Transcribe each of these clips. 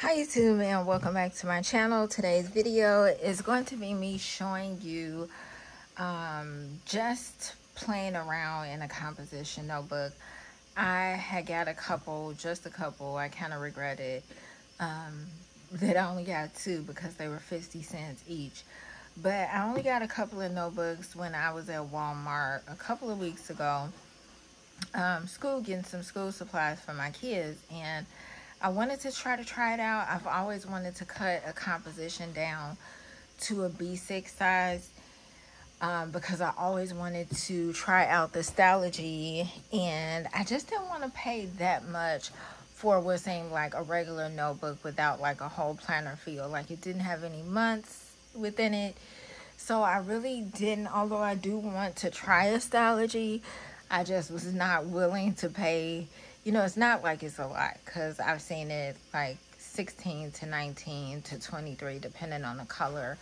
Hi YouTube, and welcome back to my channel. Today's video is going to be me showing you just playing around in a composition notebook. I had got just a couple. I kind of regret it that I only got two because they were 50 cents each. But I only got a couple of notebooks when I was at Walmart a couple of weeks ago, getting some school supplies for my kids, and I wanted to try it out. I've always wanted to cut a composition down to a B6 size because I always wanted to try out the Stalogy, and I just didn't want to pay that much for what seemed like a regular notebook without like a whole planner feel. Like it didn't have any months within it. So I really didn't, although I do want to try a Stalogy, I just was not willing to pay. You know, it's not like it's a lot because I've seen it like 16 to 19 to 23 depending on the color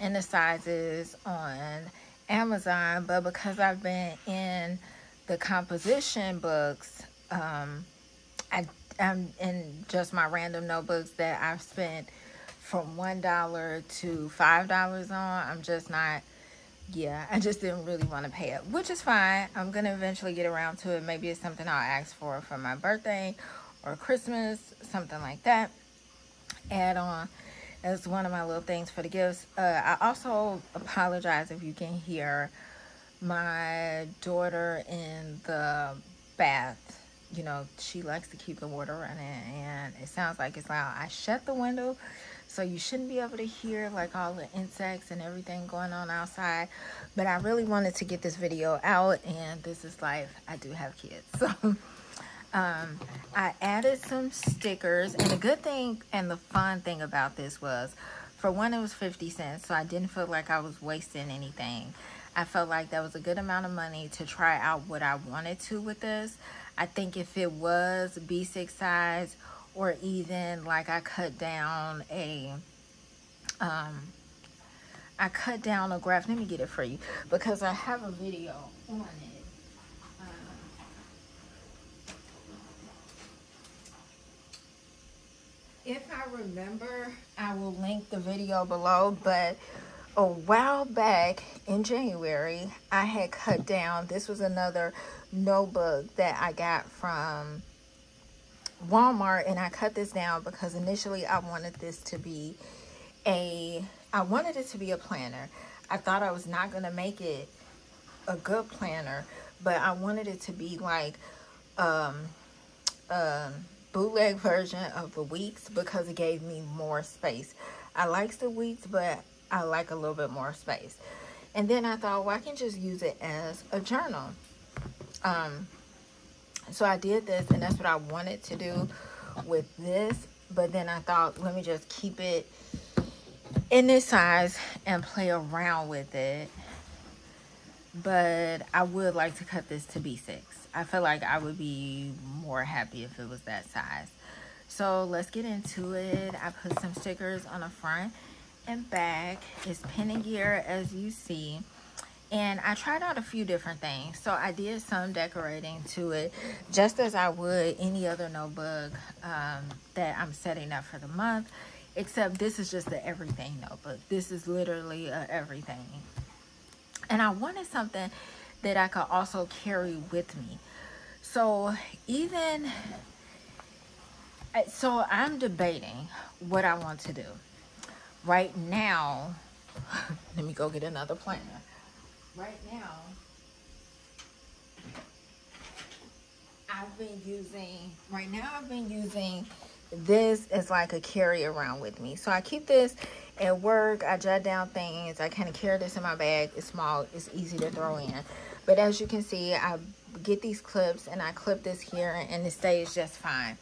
and the sizes on Amazon. But because I've been in the composition books, I'm in just my random notebooks that I've spent from $1 to $5 on, I'm just not, I just didn't really want to pay it, which is fine. I'm going to eventually get around to it. Maybe it's something I'll ask for my birthday or Christmas, something like that. Add on as one of my little things for the gifts. I also apologize if you can hear my daughter in the bath. You know, she likes to keep the water running, and it sounds like it's loud. I shut the window, so you shouldn't be able to hear like all the insects and everything going on outside. But I really wanted to get this video out, and this is life. I do have kids. So I added some stickers, and the good thing and the fun thing about this was, for one, it was 50 cents, so I didn't feel like I was wasting anything. I felt like that was a good amount of money to try out what I wanted to with this. I think if it was B6 size, or even like I cut down a graph. Let me get it for you because I have a video on it. If I remember, I will link the video below, but a while back in January, I had cut down, this was another notebook that I got from Walmart, and I cut this down because initially I wanted this to be a planner. I thought I was not going to make it a good planner, but I wanted it to be like bootleg version of the Weeks because it gave me more space. I like the Weeks, but I like a little bit more space. And then I thought, well, I can just use it as a journal. So I did this, and that's what I wanted to do with this. But then I thought, let me just keep it in this size and play around with it. But I would like to cut this to B6. I feel like I would be more happy if it was that size. So let's get into it. I put some stickers on the front and back. It's Pen and Gear, as you see. And I tried out a few different things. So I did some decorating to it, just as I would any other notebook that I'm setting up for the month. Except this is just the everything notebook. This is literally a everything. And I wanted something that I could also carry with me. So I'm debating what I want to do. Right now, let me go get another planner. Right now, I've been using this as like a carry around with me. So I keep this at work. I jot down things. I kind of carry this in my bag. It's small. It's easy to throw in. But as you can see, I get these clips and I clip this here, and it stays just fine.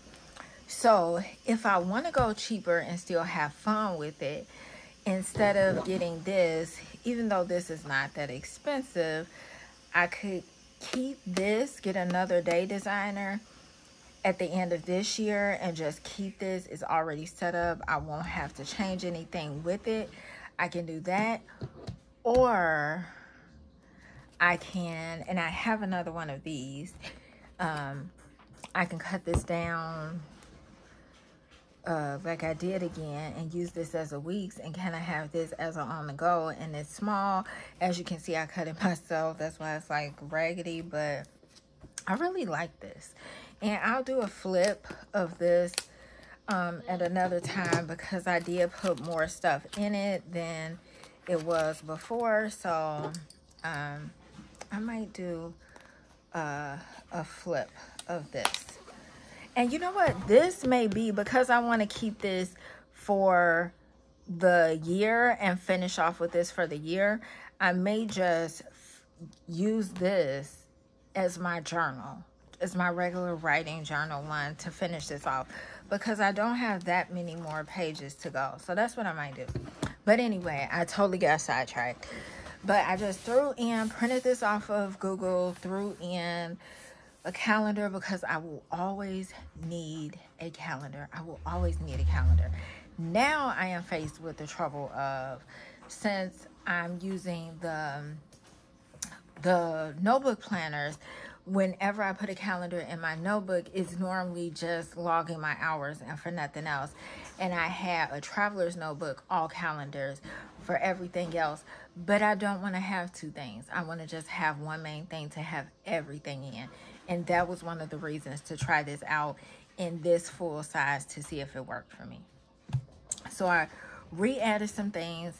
So if I want to go cheaper and still have fun with it, instead of getting this, even though this is not that expensive, I could keep this, get another Day Designer at the end of this year, and just keep this. It's already set up. I won't have to change anything with it. I can do that. Or I can, and I have another one of these, I can cut this down like I did again, and use this as a weeks and kind of have this as an on the go. And it's small. As you can see, I cut it myself. That's why it's like raggedy, but I really like this. And I'll do a flip of this at another time, because I did put more stuff in it than it was before. So I might do a flip of this. And you know what? This may be, because I want to keep this for the year and finish off with this for the year, I may just use this as my journal, as my regular writing journal one, to finish this off, because I don't have that many more pages to go. So that's what I might do. But anyway, I totally got sidetracked. But I just printed this off of Google, threw in a calendar, because I will always need a calendar. I will always need a calendar. Now I am faced with the trouble of, since I'm using the notebook planners, whenever I put a calendar in my notebook, it's normally just logging my hours and for nothing else. And I have a traveler's notebook, all calendars for everything else. But I don't want to have two things. I want to just have one main thing to have everything in. And that was one of the reasons to try this out in this full size, to see if it worked for me. So I re-added some things.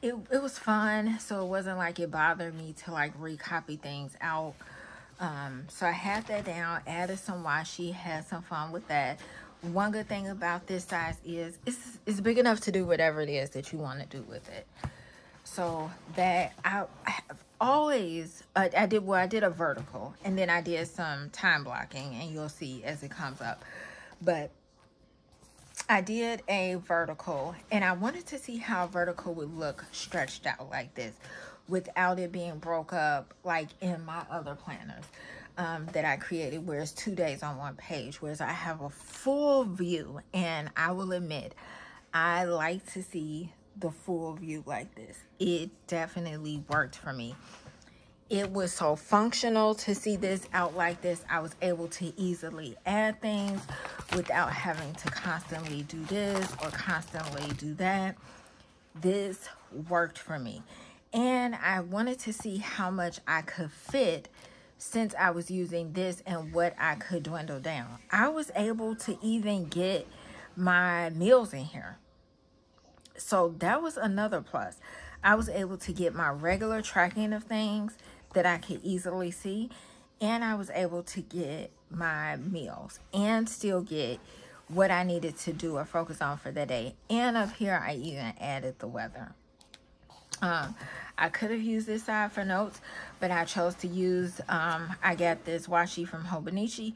It was fun, so it wasn't like it bothered me to like recopy things out. So I had that down, added some washi, had some fun with that. One good thing about this size is it's big enough to do whatever it is that you want to do with it. So that I have always, I did a vertical, and then I did some time blocking, and you'll see as it comes up. But I did a vertical, and I wanted to see how vertical would look stretched out like this, without it being broke up like in my other planners that I created, where it's 2 days on one page, whereas I have a full view. And I will admit, I like to see the full view like this. It definitely worked for me. It was so functional to see this out like this. I was able to easily add things without having to constantly do this or constantly do that. This worked for me. And I wanted to see how much I could fit, since I was using this, and what I could dwindle down. I was able to even get my meals in here. So that was another plus. I was able to get my regular tracking of things that I could easily see, and I was able to get my meals and still get what I needed to do or focus on for the day. And up here, I even added the weather. I could have used this side for notes, but I chose to use, I got this washi from Hobonichi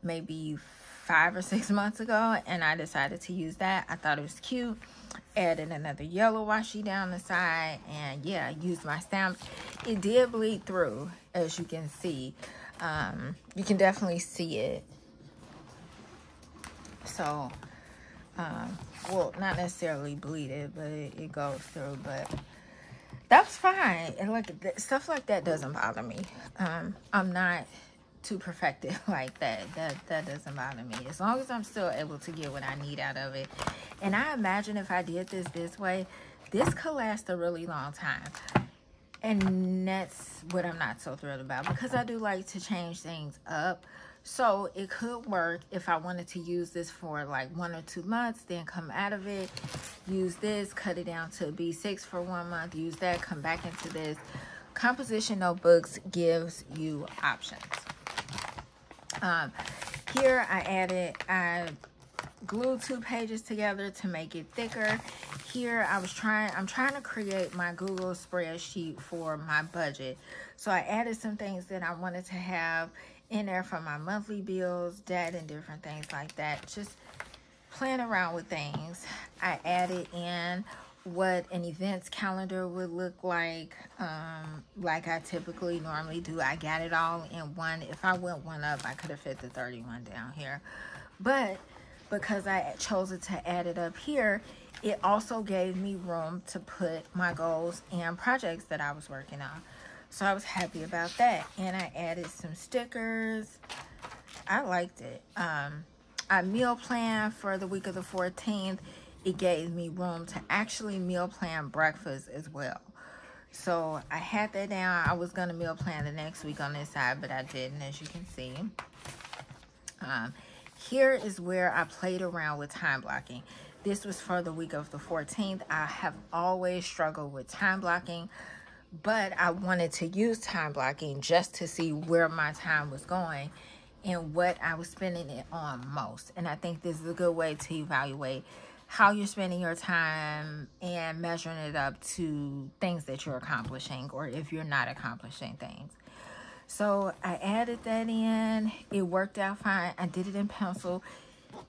maybe 5 or 6 months ago, and I decided to use that. I thought it was cute. Added another yellow washi down the side, and yeah, used my stamps. It did bleed through, as you can see. You can definitely see it. So, well, not necessarily bleeded, but it goes through. But that's fine. And like stuff like that doesn't bother me. I'm not too perfected like that. That doesn't bother me, as long as I'm still able to get what I need out of it. And I imagine if I did this way, this could last a really long time. And that's what I'm not so thrilled about, because I do like to change things up. So it could work if I wanted to use this for like 1 or 2 months, then come out of it, use this, cut it down to B6 for 1 month, use that, come back into this. Composition notebooks gives you options. Here I glued 2 pages together to make it thicker. Here I'm trying to create my Google spreadsheet for my budget. So I added some things that I wanted to have in there for my monthly bills, debt, and different things like that. Just playing around with things. I added in what an events calendar would look like I typically normally do. I got it all in one. If I went one up, I could have fit the 31 down here. But because I chose to add it up here, it also gave me room to put my goals and projects that I was working on. So I was happy about that. And I added some stickers. I liked it. I meal planned for the week of the 14th. It gave me room to actually meal plan breakfast as well. So I had that down. I was going to meal plan the next week on this side, but I didn't, as you can see. Here is where I played around with time blocking. This was for the week of the 14th. I have always struggled with time blocking, but I wanted to use time blocking just to see where my time was going and what I was spending it on most. And I think this is a good way to evaluate how you're spending your time and measuring it up to things that you're accomplishing, or if you're not accomplishing things. So I added that in. It worked out fine. I did it in pencil.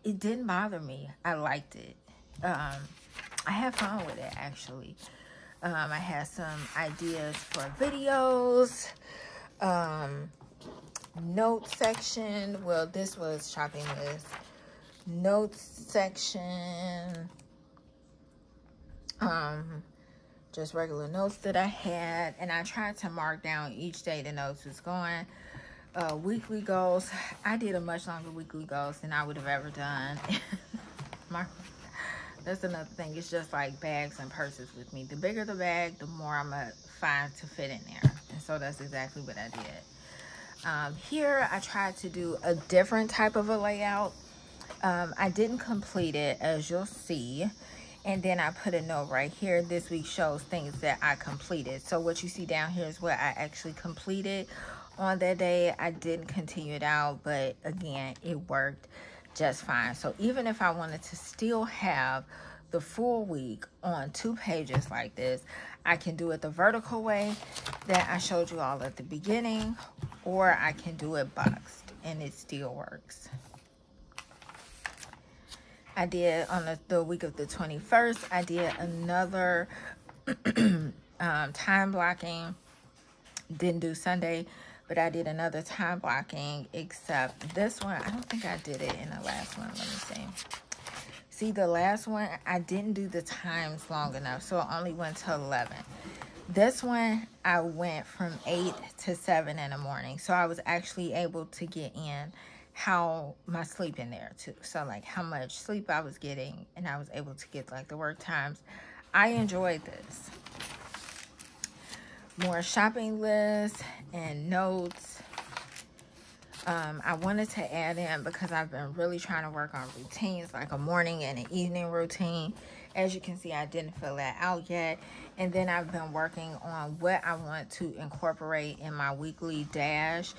It didn't bother me. I liked it. I had fun with it, actually. I had some ideas for videos. Note section. Well, this was shopping list. Notes section. Just regular notes that I had, and I tried to mark down each day the notes was going. Weekly goals. I did a much longer weekly goals than I would have ever done. That's another thing. It's just like bags and purses with me. The bigger the bag, the more I'm gonna find to fit in there. And so that's exactly what I did. Here I tried to do a different type of a layout. I didn't complete it, as you'll see. And then I put a note right here. This week shows things that I completed. So what you see down here is what I actually completed on that day. I didn't continue it out, but again, it worked just fine. So even if I wanted to still have the full week on 2 pages like this, I can do it the vertical way that I showed you all at the beginning, or I can do it boxed, and it still works. I did on the week of the 21st, I did another time blocking. Didn't do Sunday, but I did another time blocking, except this one, I don't think I did it in the last one. Let me see. See, the last one, I didn't do the times long enough, so it only went to 11. This one, I went from 8 to 7 in the morning, so I was actually able to get in how my sleep in there too. So like how much sleep I was getting, and I was able to get like the work times. I enjoyed this. More shopping lists and notes. I wanted to add in, because I've been really trying to work on routines, like a morning and an evening routine. As you can see, I didn't fill that out yet. And then I've been working on what I want to incorporate in my weekly dash.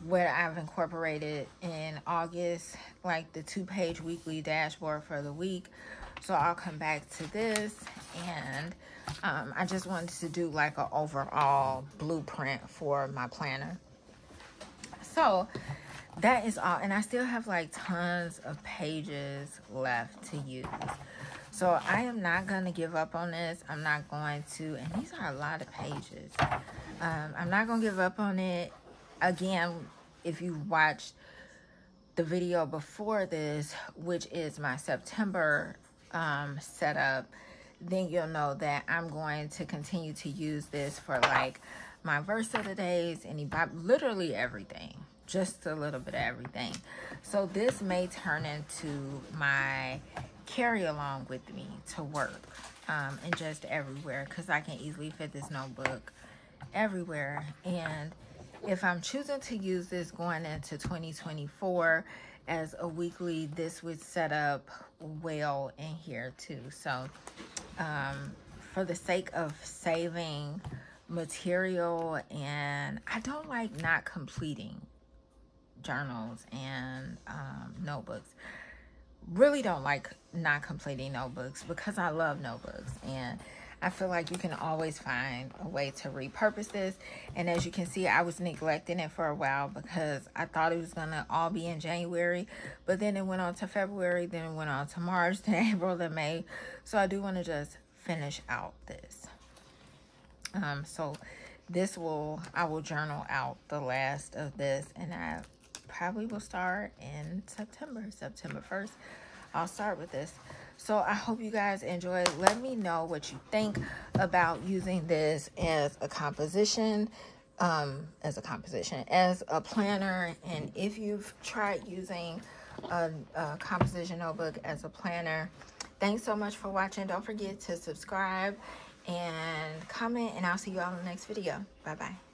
What I've incorporated in August, like the 2-page weekly dashboard for the week. So I'll come back to this, and I just wanted to do like an overall blueprint for my planner. So that is all, and I still have like tons of pages left to use. So I am not going to give up on this. I'm not going to, and these are a lot of pages. I'm not going to give up on it. Again, if you watched the video before this, which is my September setup, then you'll know that I'm going to continue to use this for like my verse of the days and literally everything, just a little bit of everything. So this may turn into my carry along with me to work and just everywhere, because I can easily fit this notebook everywhere. And if I'm choosing to use this going into 2024 as a weekly, this would set up well in here too. So for the sake of saving material, and I don't like not completing journals and notebooks. Really don't like not completing notebooks, because I love notebooks, and I feel like you can always find a way to repurpose this. And as you can see, I was neglecting it for a while because I thought it was going to all be in January. But then it went on to February, then it went on to March, then April, then May. So I do want to just finish out this. So this I will journal out the last of this, and I probably will start in September 1st. I'll start with this. So I hope you guys enjoy. Let me know what you think about using this as a composition, as a planner. And if you've tried using a composition notebook as a planner. Thanks so much for watching. Don't forget to subscribe and comment, and I'll see you all in the next video. Bye bye.